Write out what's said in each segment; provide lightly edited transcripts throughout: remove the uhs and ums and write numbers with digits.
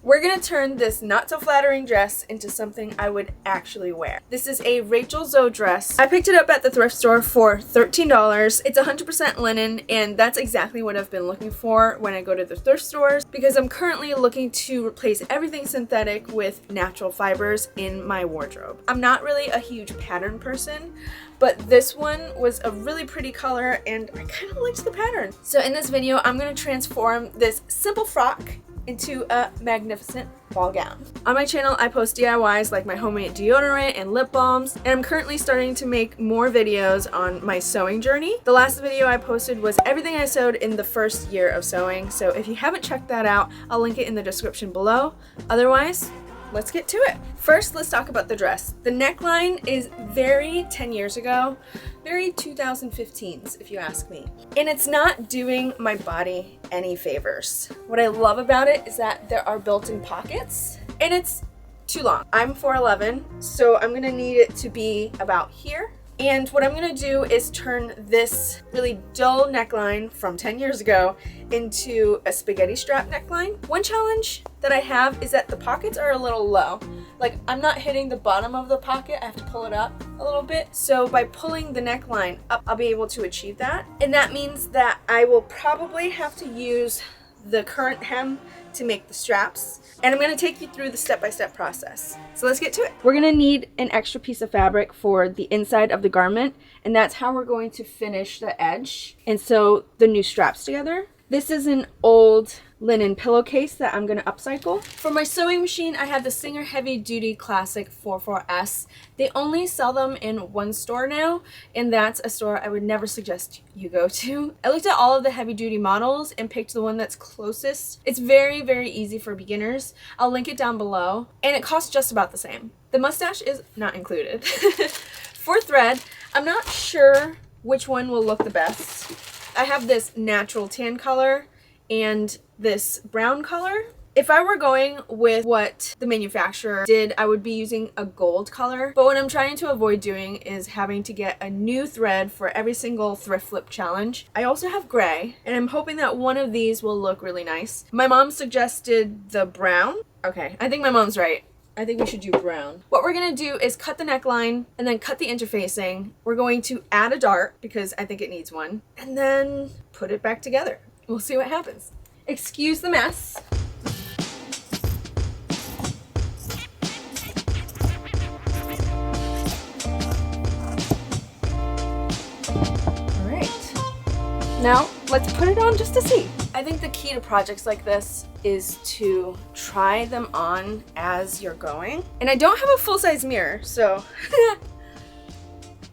We're gonna turn this not so flattering dress into something I would actually wear. This is a Rachel Zoe dress. I picked it up at the thrift store for $13. It's 100% linen, and that's exactly what I've been looking for when I go to the thrift stores, because I'm currently looking to replace everything synthetic with natural fibers in my wardrobe. I'm not really a huge pattern person, but this one was a really pretty color and I kind of liked the pattern. So in this video, I'm gonna transform this simple frock into a magnificent ball gown. On my channel, I post DIYs like my homemade deodorant and lip balms, and I'm currently starting to make more videos on my sewing journey. The last video I posted was everything I sewed in the first year of sewing, so if you haven't checked that out, I'll link it in the description below. Otherwise, let's get to it. First, let's talk about the dress. The neckline is very 10 years ago, very 2015s if you ask me. And it's not doing my body any favors. What I love about it is that there are built-in pockets and it's too long. I'm 4'11", so I'm gonna need it to be about here. And what I'm gonna do is turn this really dull neckline from 10 years ago into a spaghetti strap neckline. One challenge that I have is that the pockets are a little low. Like, I'm not hitting the bottom of the pocket, I have to pull it up a little bit. So by pulling the neckline up, I'll be able to achieve that. And that means that I will probably have to use the current hem to make the straps. And I'm gonna take you through the step-by-step process. So let's get to it. We're gonna need an extra piece of fabric for the inside of the garment, and that's how we're going to finish the edge and sew the new straps together. This is an old linen pillowcase that I'm gonna upcycle. For my sewing machine, I have the Singer Heavy Duty Classic 44S. They only sell them in one store now, and that's a store I would never suggest you go to. I looked at all of the heavy duty models and picked the one that's closest. It's very, very easy for beginners. I'll link it down below, and it costs just about the same. The mustache is not included. For thread, I'm not sure which one will look the best. I have this natural tan color and this brown color. If I were going with what the manufacturer did, I would be using a gold color. But what I'm trying to avoid doing is having to get a new thread for every single thrift flip challenge. I also have gray, and I'm hoping that one of these will look really nice. My mom suggested the brown. Okay, I think my mom's right. I think we should do brown. What we're gonna do is cut the neckline and then cut the interfacing. We're going to add a dart because I think it needs one, and then put it back together. We'll see what happens. Excuse the mess. All right. Now let's put it on just to see. I think the key to projects like this is to try them on as you're going. And I don't have a full-size mirror, so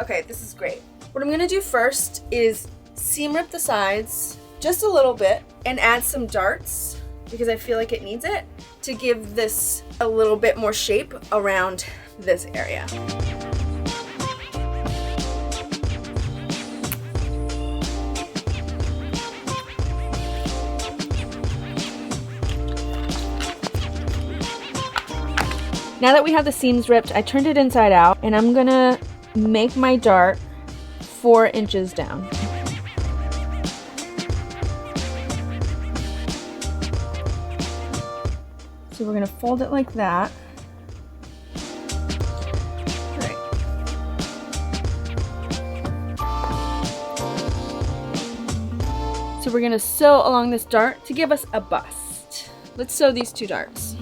okay, this is great. What I'm gonna do first is seam rip the sides just a little bit and add some darts because I feel like it needs it to give this a little bit more shape around this area. Now that we have the seams ripped, I turned it inside out, and I'm gonna make my dart 4 inches down. So we're gonna fold it like that. All right. So we're gonna sew along this dart to give us a bust. Let's sew these 2 darts.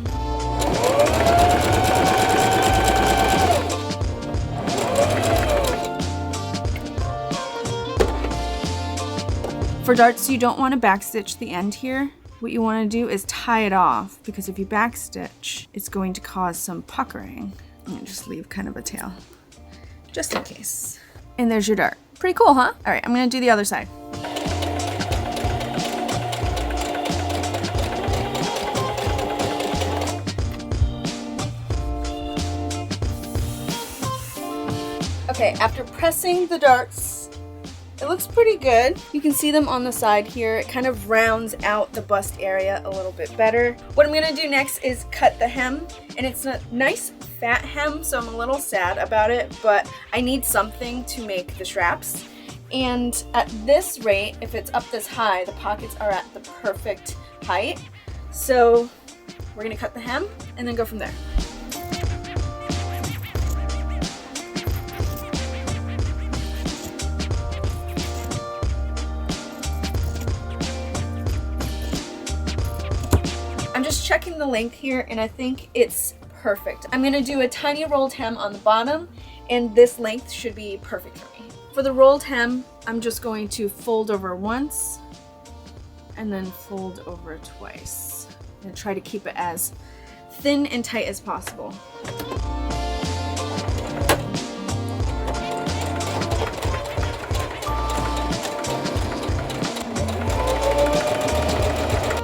For darts, you don't want to backstitch the end here. What you want to do is tie it off, because if you backstitch, it's going to cause some puckering. And just leave kind of a tail, just in case. And there's your dart. Pretty cool, huh? All right, I'm gonna do the other side. Okay, after pressing the darts, it looks pretty good. You can see them on the side here. It kind of rounds out the bust area a little bit better. What I'm gonna do next is cut the hem, and it's a nice fat hem, so I'm a little sad about it, but I need something to make the straps. And at this rate, if it's up this high, the pockets are at the perfect height. So We're gonna cut the hem and then go from there. I'm just checking the length here and I think it's perfect. I'm gonna do a tiny rolled hem on the bottom and this length should be perfect for me. For the rolled hem, I'm just going to fold over once and then fold over twice. And try to keep it as thin and tight as possible.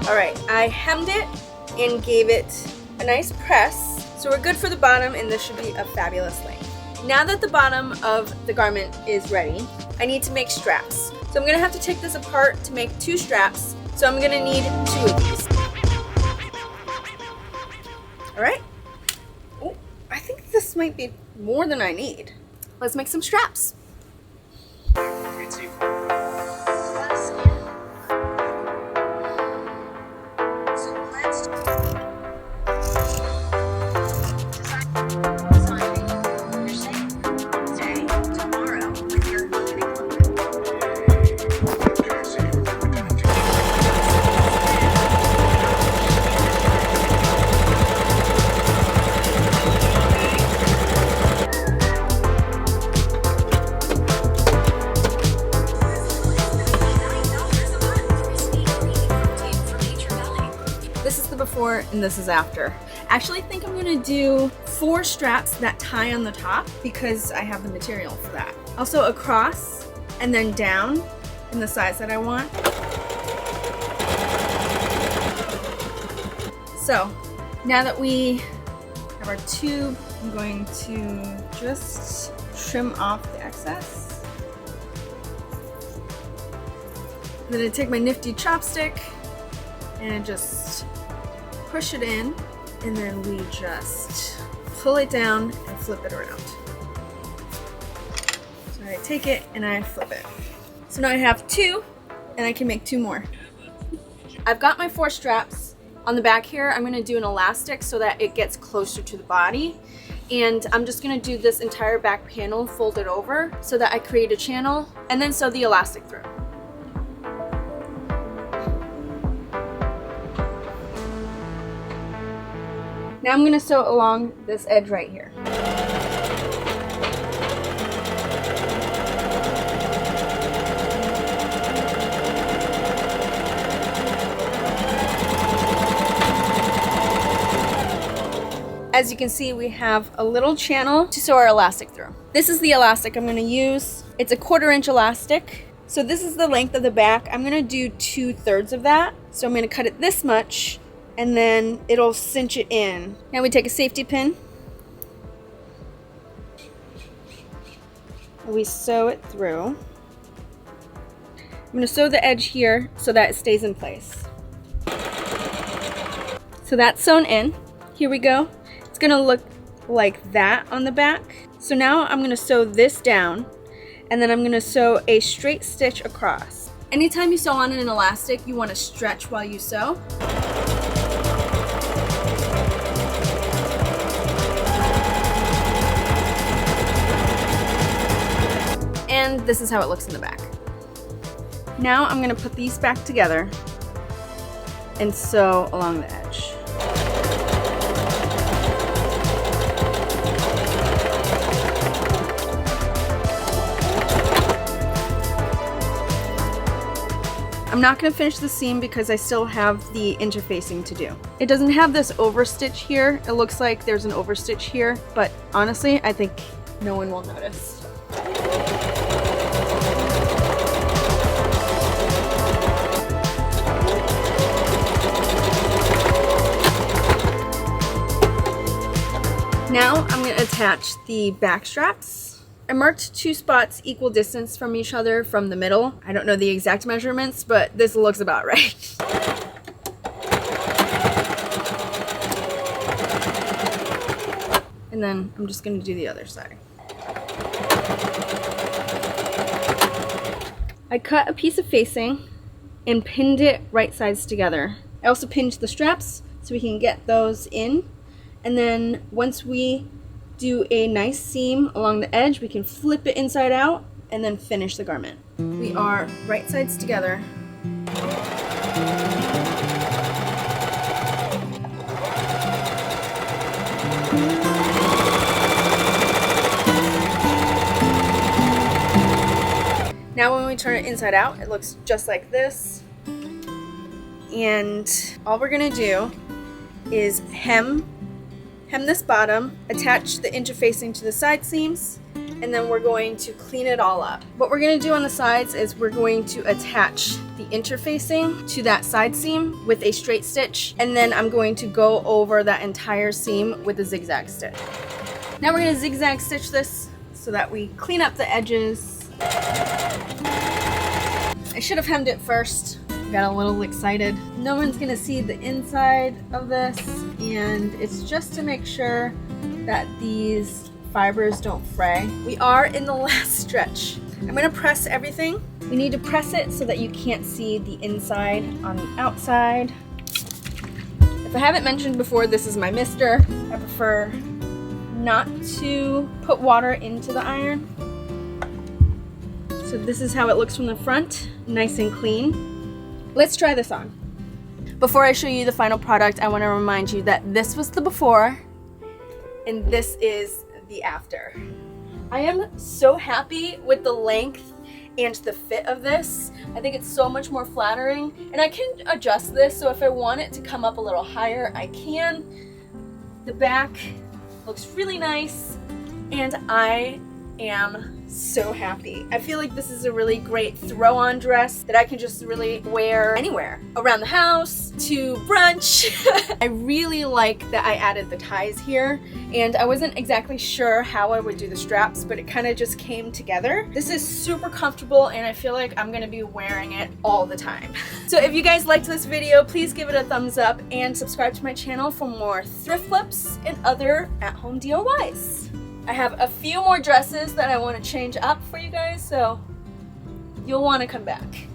All right, I hemmed it and gave it a nice press. So we're good for the bottom and this should be a fabulous length. Now that the bottom of the garment is ready, I need to make straps. So I'm gonna have to take this apart to make 2 straps. So I'm gonna need 2 of these. All right. Oh, I think this might be more than I need. Let's make some straps. Before and this is after. Actually, I think I'm gonna do 4 straps that tie on the top because I have the material for that. Also across and then down in the size that I want. So now that we have our tube, I'm going to just trim off the excess. Then I take my nifty chopstick and just push it in, and then we just pull it down and flip it around. So I take it and I flip it. So now I have 2 and I can make 2 more. I've got my 4 straps. On the back here, I'm gonna do an elastic so that it gets closer to the body. And I'm just gonna do this entire back panel folded over so that I create a channel and then sew the elastic through. Now I'm gonna sew along this edge right here. As you can see, we have a little channel to sew our elastic through. This is the elastic I'm gonna use. It's a 1/4 inch elastic. So this is the length of the back. I'm gonna do 2/3 of that. So I'm gonna cut it this much and then it'll cinch it in. Now we take a safety pin. And we sew it through. I'm gonna sew the edge here so that it stays in place. So that's sewn in. Here we go. It's gonna look like that on the back. So now I'm gonna sew this down and then I'm gonna sew a straight stitch across. Anytime you sew on an elastic, you wanna stretch while you sew. And this is how it looks in the back. Now I'm gonna put these back together and sew along the edge. I'm not going to finish the seam because I still have the interfacing to do. It doesn't have this overstitch here. It looks like there's an overstitch here, but honestly, I think no one will notice. Now I'm going to attach the back straps. I marked 2 spots equal distance from each other from the middle. I don't know the exact measurements, but this looks about right. And then I'm just going to do the other side. I cut a piece of facing and pinned it right sides together. I also pinned the straps so we can get those in. And then once we do a nice seam along the edge, we can flip it inside out and then finish the garment. We are right sides together. Now when we turn it inside out, it looks just like this. And all we're gonna do is hem this bottom, attach the interfacing to the side seams, and then we're going to clean it all up. What we're gonna do on the sides is we're going to attach the interfacing to that side seam with a straight stitch, and then I'm going to go over that entire seam with a zigzag stitch. Now we're gonna zigzag stitch this so that we clean up the edges. I should have hemmed it first. Got a little excited. No one's gonna see the inside of this, and it's just to make sure that these fibers don't fray. We are in the last stretch. I'm gonna press everything. You need to press it so that you can't see the inside on the outside. If I haven't mentioned before, this is my mister. I prefer not to put water into the iron. So this is how it looks from the front, nice and clean. Let's try this on. Before I show you the final product, I want to remind you that this was the before and this is the after. I am so happy with the length and the fit of this. I think it's so much more flattering, and I can adjust this, so if I want it to come up a little higher, I can. The back looks really nice, and I am so happy. I feel like this is a really great throw-on dress that I can just really wear anywhere. Around the house, to brunch. I really like that I added the ties here, and I wasn't exactly sure how I would do the straps, but it kind of just came together. This is super comfortable, and I feel like I'm gonna be wearing it all the time. So if you guys liked this video, please give it a thumbs up and subscribe to my channel for more thrift flips and other at-home DIYs. I have a few more dresses that I want to change up for you guys, so you'll want to come back.